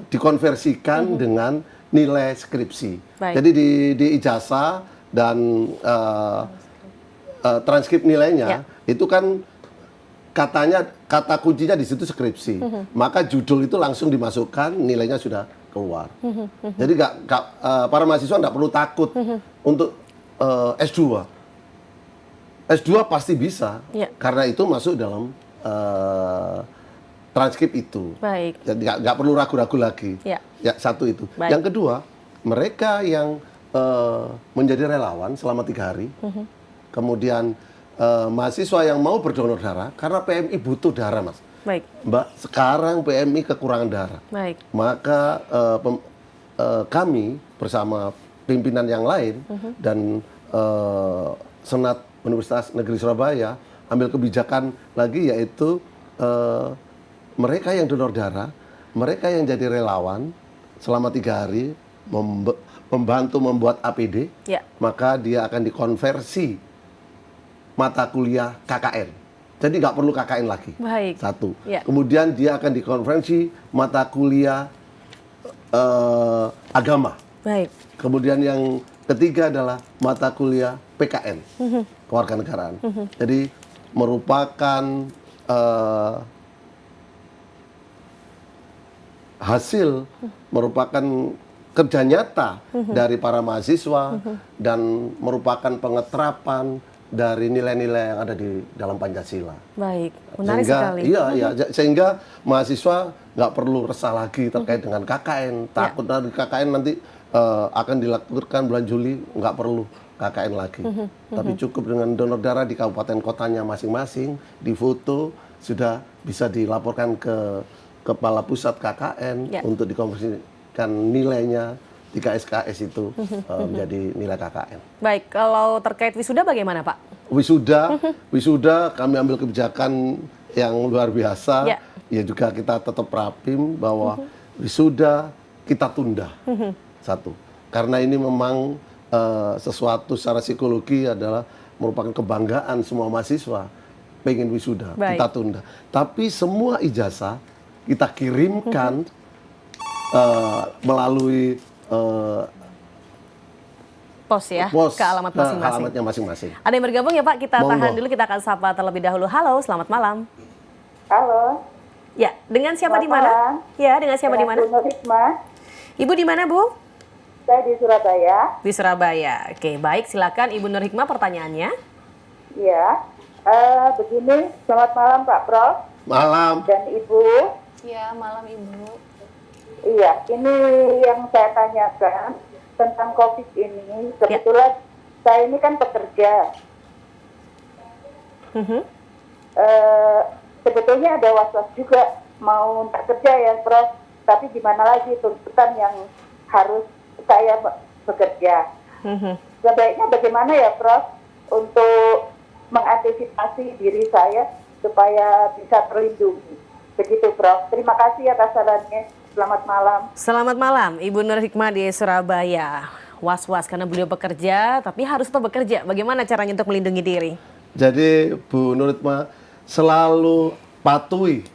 dikonversikan dengan nilai skripsi. Baik. Jadi di ijazah dan transkrip nilainya itu kan kata kuncinya di situ skripsi. Maka judul itu langsung dimasukkan, nilainya sudah keluar. Jadi para mahasiswa nggak perlu takut untuk S2. S2 pasti bisa, karena itu masuk dalam transkrip itu. Baik. Jadi nggak perlu ragu-ragu lagi. Ya, satu itu. Baik. Yang kedua, mereka yang menjadi relawan selama 3 hari, kemudian mahasiswa yang mau berdonor darah, karena PMI butuh darah, Mas. Baik. Mbak, sekarang PMI kekurangan darah. Baik. Maka kami bersama pimpinan yang lain dan Senat Universitas Negeri Surabaya ambil kebijakan lagi, yaitu mereka yang donor darah, mereka yang jadi relawan selama 3 hari membantu membuat APD, maka dia akan dikonversi mata kuliah KKN. Jadi nggak perlu KKN lagi. Baik. Satu. Kemudian dia akan dikonversi mata kuliah agama. Baik. Kemudian yang ketiga adalah mata kuliah PKN, kewarganegaraan. Jadi merupakan hasil, merupakan kerja nyata dari para mahasiswa dan merupakan pengeterapan dari nilai-nilai yang ada di dalam Pancasila. Baik, menarik sekali. Iya, sehingga mahasiswa nggak perlu resah lagi terkait dengan KKN. Takut dari KKN nanti akan dilakukan bulan Juli, nggak perlu KKN lagi. Tapi cukup dengan donor darah di kabupaten kotanya masing-masing, difoto, sudah bisa dilaporkan ke Kepala Pusat KKN untuk dikonversikan nilainya 3 SKS itu menjadi nilai KKN. Baik, kalau terkait wisuda bagaimana, Pak? Wisuda kami ambil kebijakan yang luar biasa. Ya juga kita tetap rapim bahwa wisuda kita tunda. Satu, karena ini memang sesuatu secara psikologi adalah merupakan kebanggaan semua mahasiswa pengen wisuda. Baik. Kita tunda. Tapi semua ijazah kita kirimkan melalui pos ke alamat masing-masing. Alamatnya masing-masing. Ada yang bergabung ya, Pak? Kita tahan dulu, kita akan sapa terlebih dahulu. Halo, selamat malam. Halo. Ya, dengan siapa di mana? Ya, dengan siapa di mana? Nur Hikmah. Ibu di mana, Bu? Saya di Surabaya. Di Surabaya. Oke, baik, silakan Ibu Nur Hikmah pertanyaannya. Iya. Begini, selamat malam Pak Prof. Malam. Dan Ibu. Ya, malam Ibu. Iya, ini yang saya tanyakan tentang COVID ini. Kebetulan saya ini kan pekerja. Sebetulnya ada was-was juga mau tak kerja ya, Prof. Tapi gimana lagi tuntutan yang harus saya bekerja. Sebaiknya bagaimana ya, Prof, untuk mengantisipasi diri saya supaya bisa terlindungi. Begitu, Prof. Terima kasih atas sarannya. Selamat malam. Selamat malam, Ibu Nur Hikmah di Surabaya. Was-was karena beliau bekerja, tapi harus tetap bekerja. Bagaimana caranya untuk melindungi diri? Jadi Bu Nur Hikmah selalu patuhi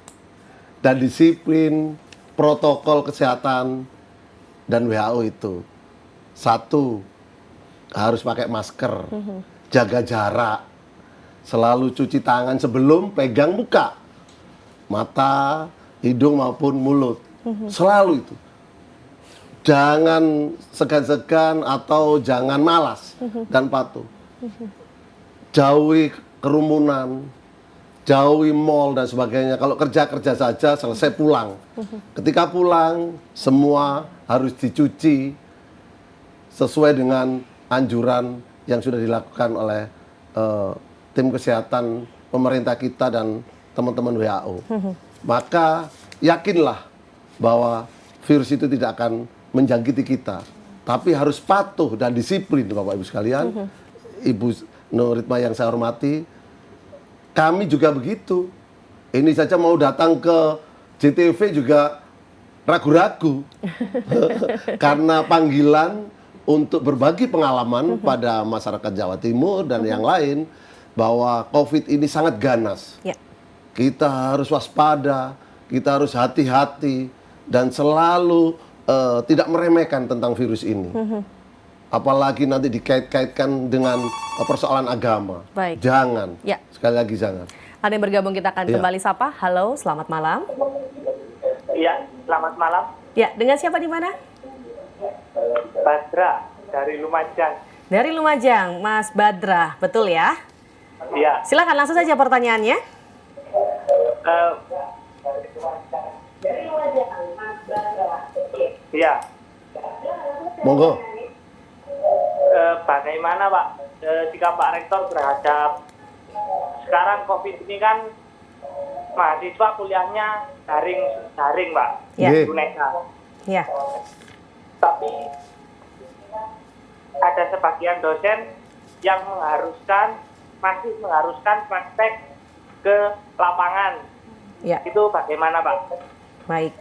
dan disiplin protokol kesehatan dan WHO itu. Satu, harus pakai masker, jaga jarak, selalu cuci tangan sebelum pegang muka, mata, hidung maupun mulut. Selalu itu. Jangan segan-segan atau jangan malas dan patuh. Jauhi kerumunan, jauhi mall dan sebagainya. Kalau kerja saja, selesai pulang. Ketika pulang, semua harus dicuci sesuai dengan anjuran yang sudah dilakukan oleh tim kesehatan pemerintah kita dan teman-teman WHO. Maka yakinlah bahwa virus itu tidak akan menjangkiti kita. Tapi harus patuh dan disiplin, Bapak Ibu sekalian. Ibu Nur Hikmah yang saya hormati, kami juga begitu. Ini saja mau datang ke JTV juga ragu-ragu. Karena panggilan untuk berbagi pengalaman pada masyarakat Jawa Timur dan yang lain, bahwa COVID ini sangat ganas. Kita harus waspada, kita harus hati-hati, dan selalu tidak meremehkan tentang virus ini. Apalagi nanti dikait-kaitkan dengan persoalan agama. Baik. Jangan. Sekali lagi jangan. Ada yang bergabung, kita akan kembali sapa. Halo, selamat malam. Iya, selamat malam. Ya, dengan siapa di mana? Badra dari Lumajang. Dari Lumajang, Mas Badra, betul ya? Iya. Silakan langsung saja pertanyaannya. Iya. Monggo. Bagaimana Pak sikap Pak Rektor terhadap sekarang COVID ini kan mahasiswa kuliahnya daring Pak, UNESA. Ya. Tapi ada sebagian dosen yang masih mengharuskan praktek ke lapangan. Ya. Itu bagaimana Pak? Baik.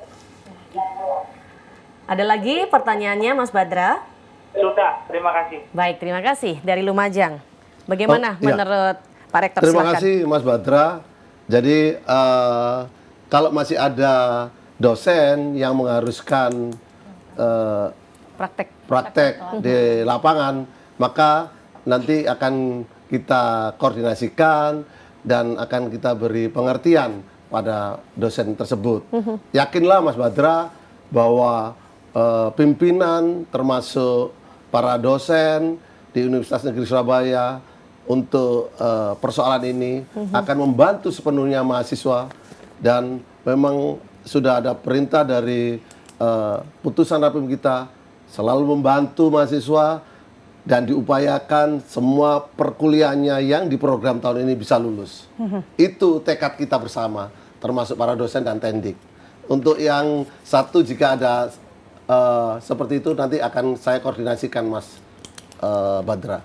Ada lagi pertanyaannya, Mas Badra? Sudah, terima kasih. Baik, terima kasih. Dari Lumajang. Bagaimana menurut Pak Rektor? Terima Silakan. kasih Mas Badra. Jadi kalau masih ada dosen yang mengharuskan praktek di lapangan, maka nanti akan kita koordinasikan dan akan kita beri pengertian pada dosen tersebut. Yakinlah Mas Badra bahwa pimpinan termasuk para dosen di Universitas Negeri Surabaya untuk persoalan ini akan membantu sepenuhnya mahasiswa, dan memang sudah ada perintah dari putusan rapim kita selalu membantu mahasiswa dan diupayakan semua perkuliahannya yang di program tahun ini bisa lulus. Itu tekad kita bersama, termasuk para dosen dan tendik. Untuk yang satu, jika ada seperti itu nanti akan saya koordinasikan Mas Badra.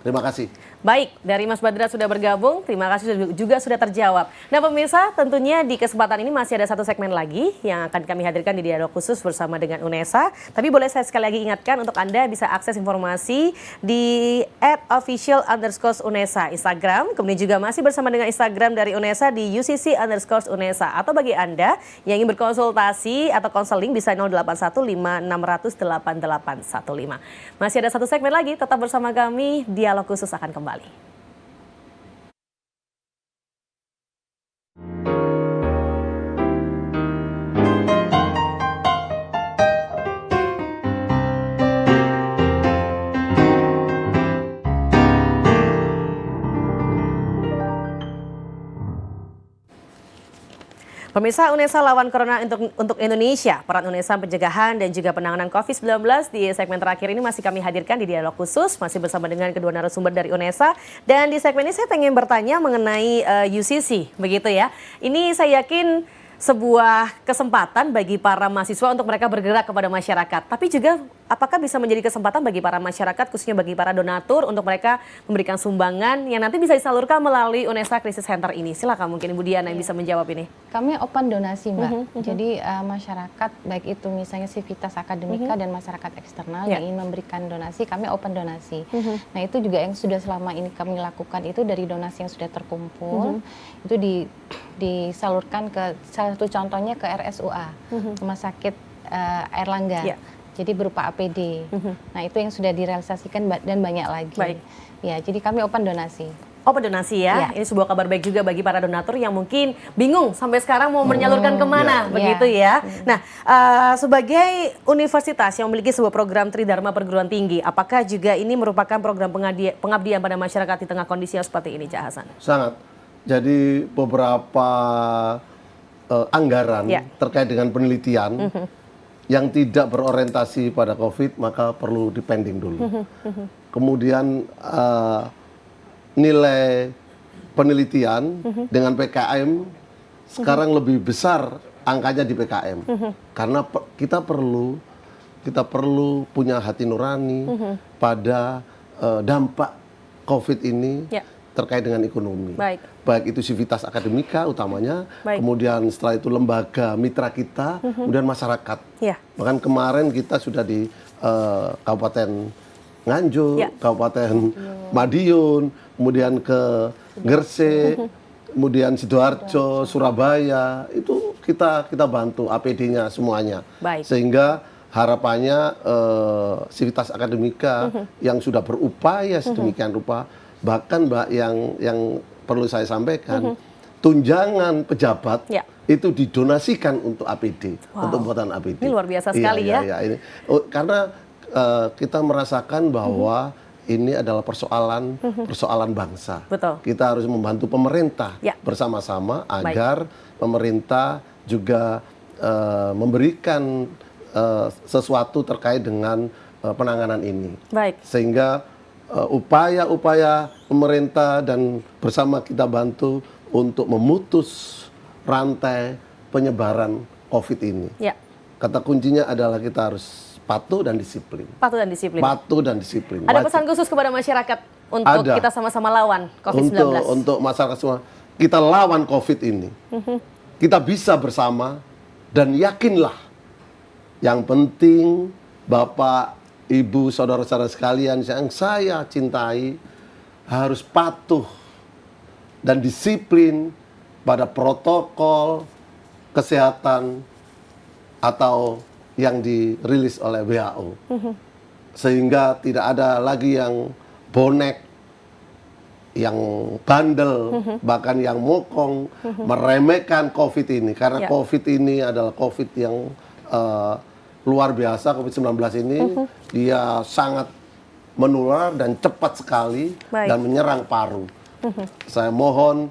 Terima kasih. Baik, dari Mas Badra sudah bergabung, terima kasih juga sudah terjawab. Nah pemirsa, tentunya di kesempatan ini masih ada satu segmen lagi yang akan kami hadirkan di dialog khusus bersama dengan UNESA. Tapi boleh saya sekali lagi ingatkan untuk Anda bisa akses informasi di @official_UNESA Instagram. Kemudian juga masih bersama dengan Instagram dari UNESA di UCC_UNESA. Atau bagi Anda yang ingin berkonsultasi atau konseling bisa 0815 600 8815. Masih ada satu segmen lagi, tetap bersama kami, dialog khusus akan kembali. Pemirsa, UNESA lawan Corona untuk Indonesia, peran UNESA pencegahan dan juga penanganan COVID-19 di segmen terakhir ini masih kami hadirkan di dialog khusus, masih bersama dengan kedua narasumber dari UNESA. Dan di segmen ini saya ingin bertanya mengenai UCC, begitu ya. Ini saya yakin sebuah kesempatan bagi para mahasiswa untuk mereka bergerak kepada masyarakat. Tapi juga apakah bisa menjadi kesempatan bagi para masyarakat, khususnya bagi para donatur untuk mereka memberikan sumbangan yang nanti bisa disalurkan melalui UNESA Crisis Center ini. Silakan mungkin Ibu Diana yang bisa menjawab ini. Kami open donasi, Mbak. Jadi masyarakat baik itu misalnya Civitas Akademika dan masyarakat eksternal yang ingin memberikan donasi, kami open donasi. Nah, itu juga yang sudah selama ini kami lakukan itu dari donasi yang sudah terkumpul itu disalurkan ke salah satu contohnya ke RSUA, Rumah Sakit Airlangga. Jadi berupa APD. Nah, itu yang sudah direalisasikan dan banyak lagi. Baik. Ya, jadi kami open donasi. Open donasi ya. Ini sebuah kabar baik juga bagi para donatur yang mungkin bingung sampai sekarang mau menyalurkan kemana, begitu ya. Nah, sebagai universitas yang memiliki sebuah program Tridharma Perguruan Tinggi, apakah juga ini merupakan program pengabdian pada masyarakat di tengah kondisi yang seperti ini, Cak Hasan? Sangat. Jadi beberapa anggaran terkait dengan penelitian yang tidak berorientasi pada COVID maka perlu dipending dulu. Kemudian nilai penelitian dengan PKM sekarang lebih besar angkanya di PKM karena kita perlu punya hati nurani pada dampak COVID ini terkait dengan ekonomi. Baik itu Civitas Akademika utamanya, kemudian setelah itu lembaga mitra kita, kemudian masyarakat. Bahkan kemarin kita sudah di Kabupaten Nganjuk, Kabupaten Madiun, kemudian ke Gresik, kemudian Sidoarjo, Surabaya, itu kita bantu APD-nya semuanya. Sehingga harapannya Civitas Akademika yang sudah berupaya sedemikian rupa, bahkan Mbak yang perlu saya sampaikan, tunjangan pejabat itu didonasikan untuk APD, untuk buatan APD. Ini luar biasa sekali ya. Ini. Karena kita merasakan bahwa ini adalah persoalan bangsa. Kita harus membantu pemerintah bersama-sama agar pemerintah juga memberikan sesuatu terkait dengan penanganan ini. Sehingga upaya-upaya pemerintah dan bersama kita bantu untuk memutus rantai penyebaran COVID ini. Kata kuncinya adalah kita harus patuh dan disiplin. Patuh dan disiplin. Ada pesan khusus kepada masyarakat untuk kita sama-sama lawan COVID-19? Untuk masyarakat semua, kita lawan COVID ini. Kita bisa bersama dan yakinlah. Yang penting Bapak, Ibu, saudara-saudara sekalian yang saya cintai harus patuh dan disiplin pada protokol kesehatan atau yang dirilis oleh WHO. Sehingga tidak ada lagi yang bonek, yang bandel, bahkan yang mokong, meremehkan COVID ini. Karena COVID ini adalah COVID yang luar biasa, COVID-19 ini dia sangat menular dan cepat sekali dan menyerang paru. Saya mohon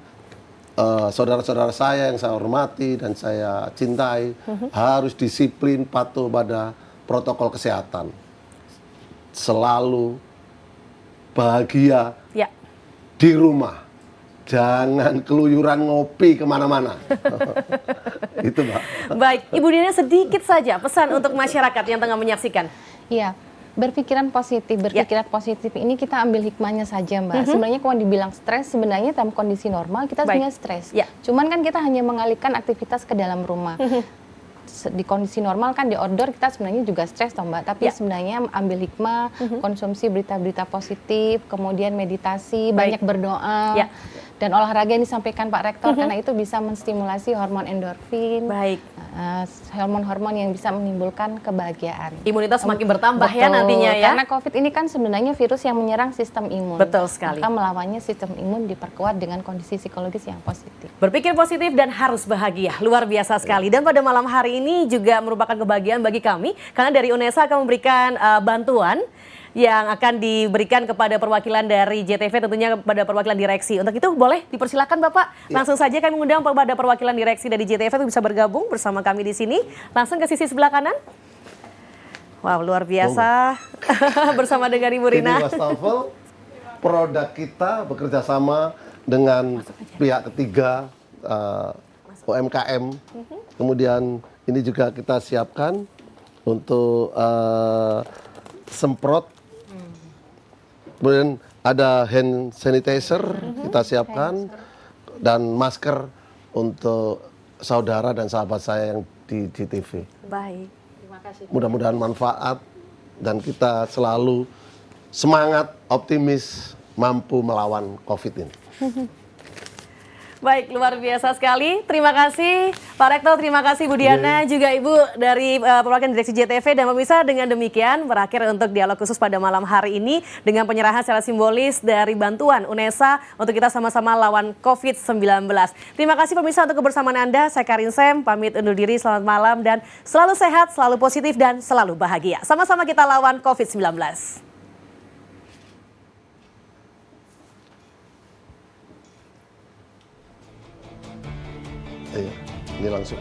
saudara-saudara saya yang saya hormati dan saya cintai harus disiplin, patuh pada protokol kesehatan. Selalu bahagia di rumah. Jangan keluyuran ngopi kemana-mana. Itu, Mbak. Baik, Ibu Diana sedikit saja pesan untuk masyarakat yang tengah menyaksikan. Iya, berpikiran positif ini kita ambil hikmahnya saja, Mbak. Sebenarnya kalau dibilang stres, sebenarnya dalam kondisi normal kita sebenarnya stres. Cuman kan kita hanya mengalihkan aktivitas ke dalam rumah. Di kondisi normal kan di outdoor kita sebenarnya juga stres toh Mbak, tapi sebenarnya ambil hikmah, konsumsi berita-berita positif, kemudian meditasi, banyak berdoa, dan olahraga yang disampaikan Pak Rektor karena itu bisa menstimulasi hormon endorfin. hormon-hormon yang bisa menimbulkan kebahagiaan. Imunitas semakin bertambah ya Betul, nantinya ya. Karena COVID ini kan sebenarnya virus yang menyerang sistem imun. Betul sekali. Maka melawannya sistem imun diperkuat dengan kondisi psikologis yang positif. Berpikir positif dan harus bahagia, luar biasa sekali. Dan pada malam hari ini juga merupakan kebahagiaan bagi kami, karena dari UNESA akan memberikan bantuan yang akan diberikan kepada perwakilan dari JTV, tentunya kepada perwakilan direksi. Untuk itu boleh dipersilakan Bapak, langsung saja kami mengundang kepada perwakilan direksi dari JTV untuk bisa bergabung bersama kami di sini. Langsung ke sisi sebelah kanan. Wow, luar biasa. Bersama dengan Ibu Rina. Ini wastafel, produk kita bekerja sama dengan pihak ketiga, UMKM. Kemudian ini juga kita siapkan untuk semprot. Kemudian ada hand sanitizer kita siapkan dan masker untuk saudara dan sahabat saya yang di JTV. Baik. Mudah-mudahan manfaat dan kita selalu semangat, optimis, mampu melawan COVID ini. Baik, luar biasa sekali. Terima kasih Pak Rektor, terima kasih Bu Diana, juga Ibu dari perwakilan Direksi JTV. Dan pemirsa, dengan demikian berakhir untuk dialog khusus pada malam hari ini dengan penyerahan secara simbolis dari bantuan UNESA untuk kita sama-sama lawan COVID-19. Terima kasih pemirsa untuk kebersamaan Anda. Saya Karin Sem, pamit undur diri, selamat malam dan selalu sehat, selalu positif dan selalu bahagia. Sama-sama kita lawan COVID-19. Iya, ini langsung.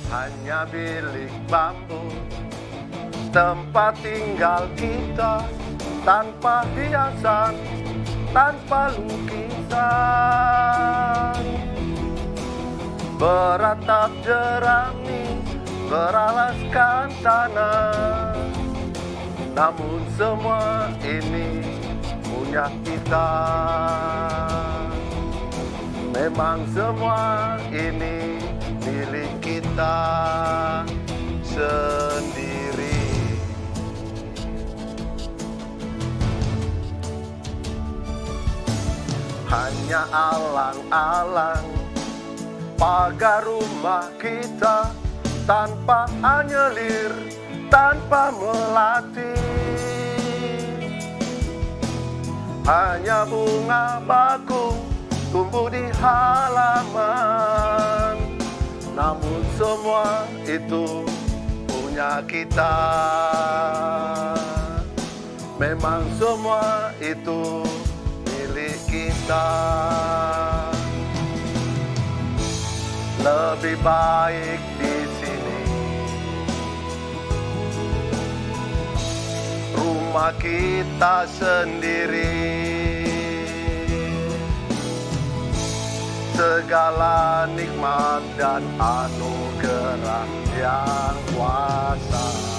Hanya bilik bambu, tempat tinggal kita, tanpa hiasan, tanpa lukisan. Beratap jerami, beralaskan tanah, namun semua ini punya kita. Memang semua ini milik kita sendiri. Hanya alang-alang pagar rumah kita, tanpa anyelir, tanpa melatih. Hanya bunga bakung tumbuh di halaman, namun semua itu punya kita. Memang semua itu milik kita. Lebih baik di sini, rumah kita sendiri. Segala nikmat dan anugerah yang kuasa